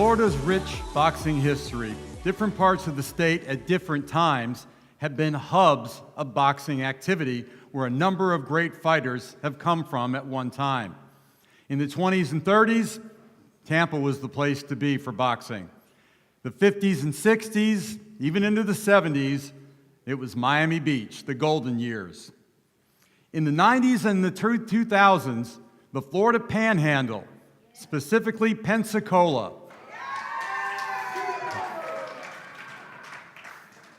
Florida's rich boxing history, different parts of the state at different times have been hubs of boxing activity where a number of great fighters have come from at one time. In the 20s and 30s, Tampa was the place to be for boxing. The 50s and 60s, even into the 70s, it was Miami Beach, the golden years. In the 90s and the 2000s, the Florida Panhandle, specifically Pensacola.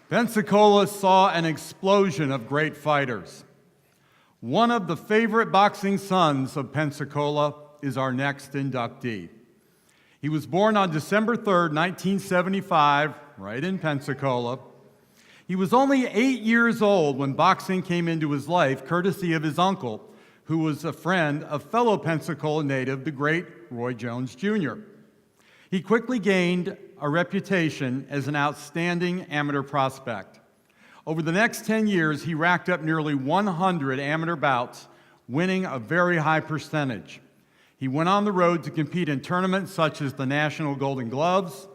Pensacola saw an explosion of great fighters. One of the favorite boxing sons of Pensacola is our next inductee. He was born on December 3rd, 1975, right in Pensacola. He was only 8 years old when boxing came into his life, courtesy of his uncle, who was a friend of fellow Pensacola native, the great Roy Jones Jr. He quickly gained a reputation as an outstanding amateur prospect. Over the next 10 years, he racked up nearly 100 amateur bouts, winning a very high percentage. He went on the road to compete in tournaments such as the National Golden Gloves,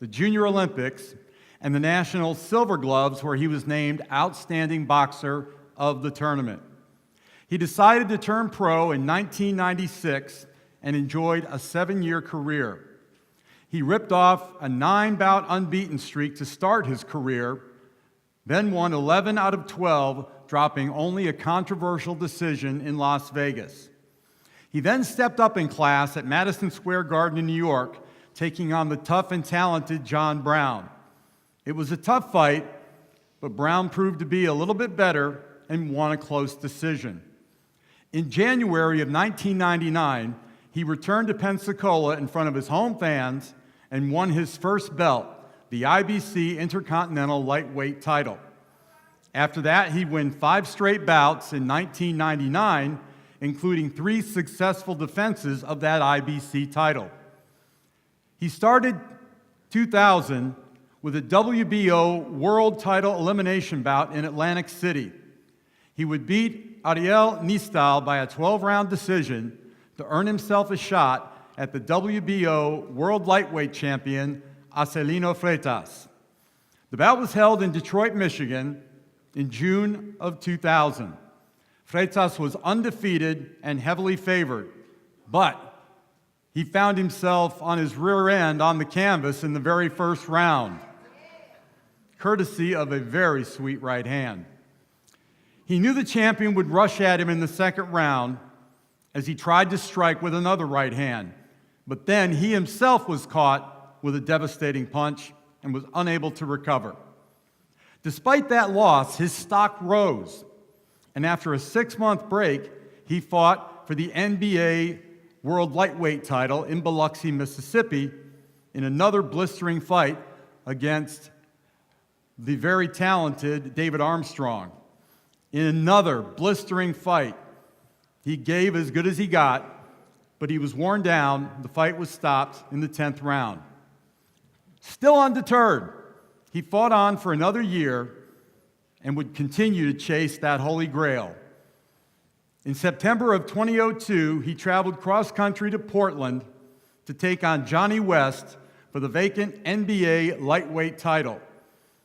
the Junior Olympics, and the National Silver Gloves, where he was named Outstanding Boxer of the tournament. He decided to turn pro in 1996 and enjoyed a 7-year career. He ripped off a 9-bout unbeaten streak to start his career, then won 11 out of 12, dropping only a controversial decision in Las Vegas. He then stepped up in class at Madison Square Garden in New York, taking on the tough and talented John Brown. It was a tough fight, but Brown proved to be a little bit better and won a close decision. In January of 1999, he returned to Pensacola in front of his home fans and won his first belt, the IBC Intercontinental Lightweight title. After that, he won 5 straight bouts in 1999, including 3 successful defenses of that IBC title. He started 2000 with a WBO world title elimination bout in Atlantic City. He would beat Ariel Nistal by a 12-round decision to earn himself a shot at the WBO World Lightweight Champion, Acelino Freitas. The bout was held in Detroit, Michigan in June of 2000. Freitas was undefeated and heavily favored, but he found himself on his rear end on the canvas in the very first round, courtesy of a very sweet right hand. He knew the champion would rush at him in the second round as he tried to strike with another right hand, but then he himself was caught with a devastating punch and was unable to recover. Despite that loss, his stock rose, and after a 6-month break, he fought for the NBA World Lightweight title in Biloxi, Mississippi, in another blistering fight against the very talented David Armstrong. In another blistering fight, he gave as good as he got, but he was worn down. The fight was stopped in the 10th round. Still undeterred, he fought on for another year and would continue to chase that holy grail. In September of 2002, he traveled cross-country to Portland to take on Johnny West for the vacant NBA lightweight title.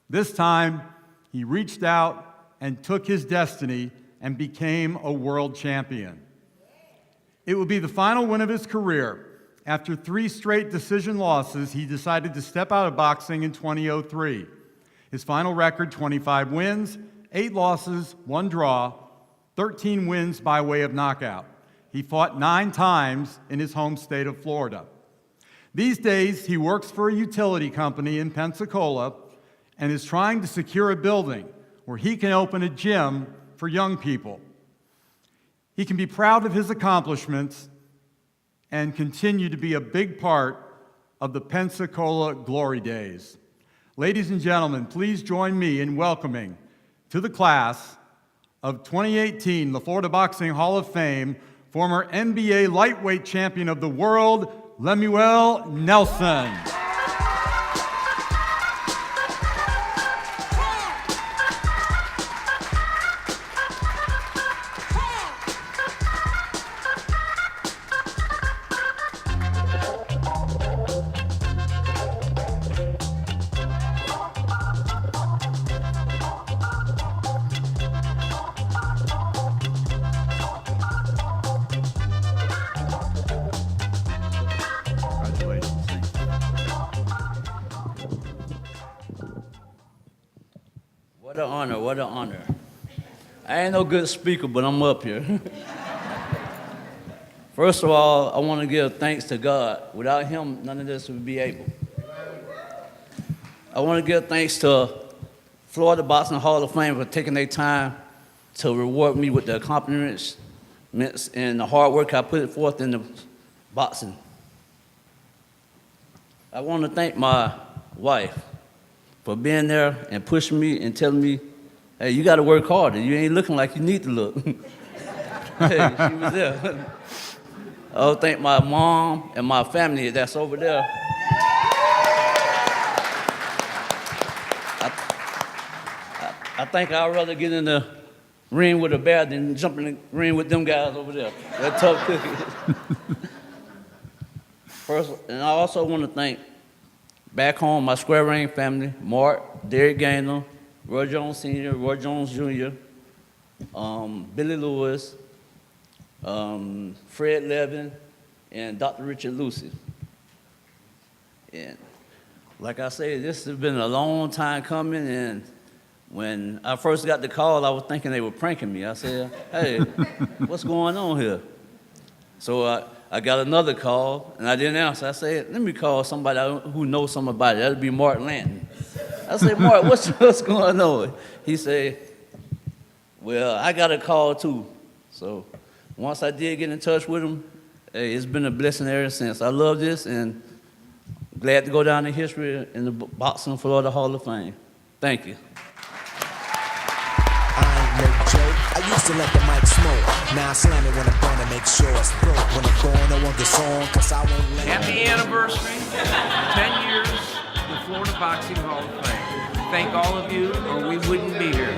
This time, he reached out and took his destiny and became a world champion. It would be the final win of his career. After 3 straight decision losses, he decided to step out of boxing in 2003. His final record, 25 wins, 8 losses, 1 draw, 13 wins by way of knockout. He fought 9 times in his home state of Florida. These days, he works for a utility company in Pensacola and is trying to secure a building where he can open a gym for young people. He can be proud of his accomplishments and continue to be a big part of the Pensacola glory days. Ladies and gentlemen, please join me in welcoming to the class of 2018, the Florida Boxing Hall of Fame, former NBA lightweight champion of the world, Lemuel Nelson. an honor, what an honor. I ain't no good speaker, but I'm up here. First of all, I want to give thanks to God. Without him, none of this would be able. I want to give thanks to Florida Boxing Hall of Fame for taking their time to reward me with the accomplishments and the hard work I put forth in the boxing. I want to thank my wife for being there and pushing me and telling me, hey, you got to work harder. You ain't looking like you need to look. Hey, she was there. I want to thank my mom and my family that's over there. I think I'd rather get in the ring with a bear than jump in the ring with them guys over there. They're tough cookies. First, and I also want to thank back home my square ring family, Mark, Derek Gaynor, Roy Jones Sr., Roy Jones Jr., Billy Lewis, Fred Levin, and Dr. Richard Lucy. And like I said, this has been a long time coming, and when I first got the call, I was thinking they were pranking me. I said, hey, what's going on here? So I got another call, and I didn't answer. I said, let me call somebody who knows something about it. That'll be Mark Lanton. I said, Mark, what's going on? He said, well, I got a call too. So once I did get in touch with him, hey, it's been a blessing ever since. I love this, and glad to go down in history in the Boxing Florida Hall of Fame. Thank you. I used to let the mic smoke. Now I slam it when I'm gonna make sure it's broke. When I'm going, I want the song, cause I won't let Happy anniversary, 10 years, the Florida Boxing Hall of Fame. Thank all of you, or we wouldn't be here.